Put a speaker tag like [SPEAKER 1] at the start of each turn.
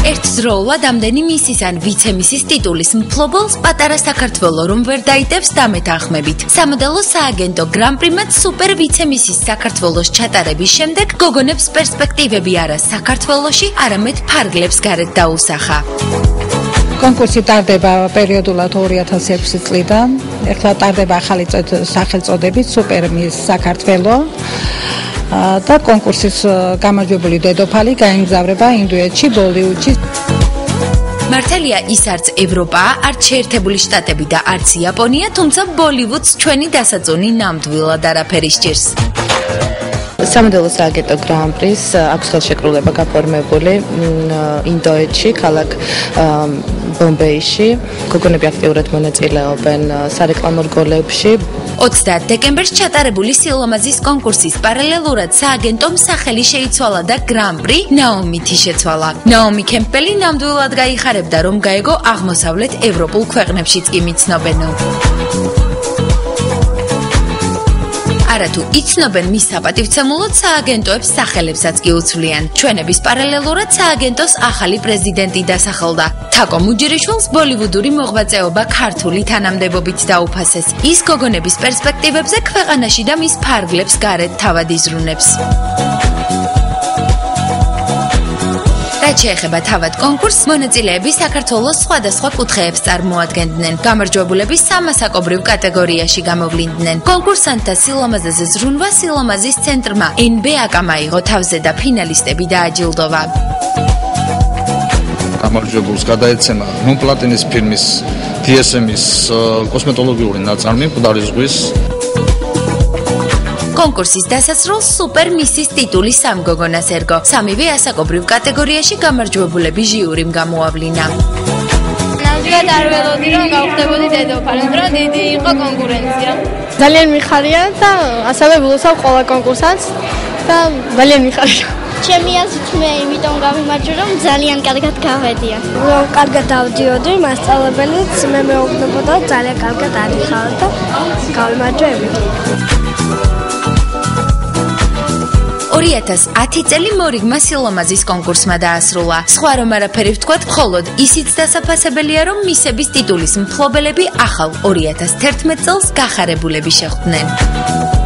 [SPEAKER 1] ერთდროულად ამდენი მისის ან ვიცემისის ტიტულის მფლობელს პატარა საქართველო რომ ვერ დაიტევს დამეთანხმებით. სამოდელო სააგენტო გრან-პრიმად სუპერ ვიცემისის საქართველოს ჩატარების შემდეგ გოგონებს პერსპექტივები არა საქართველოში, არამედ ფარგლებს გარეთ დაუსახა.
[SPEAKER 2] კონკურსი ტარდება პერიოდულად 2006 წლიდან. ეხლა ტარდება ახალი სახელწოდებით სუპერ მის საქართველო. და კონკურსის გამარჯვებული დედოფალი გაემგზავრება ინდოეთში, ბოლივუდში.
[SPEAKER 1] მართალია ის არც ევროპაა, არც შეერთებული შტატები და არც იაპონია, თუმცა ბოლივუდს ჩვენი დასაწუნი ნამდვილად არაფერი სჭირს.
[SPEAKER 3] სამოდელო სააგენტო გრან-პრის აქვს ხელშეკრულება გაფორმებული ინდოეთში, ქალაქ ბომბეიში. გოგონები აქტიურად მონაწილეობენ სარეკლამო რგოლებში.
[SPEAKER 1] 30 დეკემბერს ჩატარებული სილამაზის კონკურსის პარალელურად სააგენტომ სახელი შეიცვალა და გრან-პრი ნაომითი შეცვალა. ნაომი კემპელი ნამდვილად გაიხარებდა, რომ გაეგო აღმოსავლეთ ევროპულ ქვეყნებშიც კი მიცნობენო. არათუ იცნობენ მის საპატივცემულოდ სააგენტოებს სახელებსაც კი უცვლიან. ჩვენების პარალელურად სააგენტოს ახალი პრეზიდენტი დასახელდა. თაკო მუჯირიშვილს ბოლივუდური მოღვაწეობა ქართული თანამდებობით დაუფასეს. ის გოგონების პერსპექტივებზე ქვეყანაში და მის ფარგლებს გარეთ თავად იზრუნებს. რაც შეეხება თავად კონკურსს, მონაწილეები საქართველოს სხვადასხვა კუთხეებს წარმოადგენდნენ. გამარჯვებულები სამასაკობრივ კატეგორიაში გამოვლინდნენ. კონკურსანტთა სილამაზეზე ზრუნვა სილამაზის ცენტრმა NB-აკამ აიღო თავზე და ფინალისტები დააჯილდოვა.
[SPEAKER 4] გამარჯვებულს გადაეცემა მონპლატინის ფილმის DSM-ის კოსმეტოლოგიური ნაწარმი მკვდარი ზღვის.
[SPEAKER 1] კონკურსის დასასრულს სუპერ მისის ტიტული სამ გოგონას ერგო. სამივე ასაკობრივ კატეგორიაში გამარჯვებულები ჟიურიმ გამოავლინა.
[SPEAKER 5] ნამდვილად არ ველოდი რომ გავხდებოდი დედოფალი, მაგრამ დიდი იყო კონკურენცია.
[SPEAKER 6] ძალიან მიხარია და ასევე ვილოცავ ყველა კონკურსს და ძალიან მიხარია.
[SPEAKER 5] ჩემი აზრით მე იმიტომ გავიმარჯვე რომ ძალიან კარგად გავედია.
[SPEAKER 6] რომ კარგად დავდიოდი მასწავლებელიც მე მეუბნებოდა ძალიან კარგად არიხარ და გავიმარჯვე.
[SPEAKER 1] 2010 წელი მორიგმა სილამაზის კონკურსმა დაასრულა. სხვა რომ არაფერი ვთქვათ, მხოლოდ ისიც დასაფასებელია, რომ მისების ტიტულის მფლობელები ახალ 2011 წელს გახარებულები შეხვდნენ.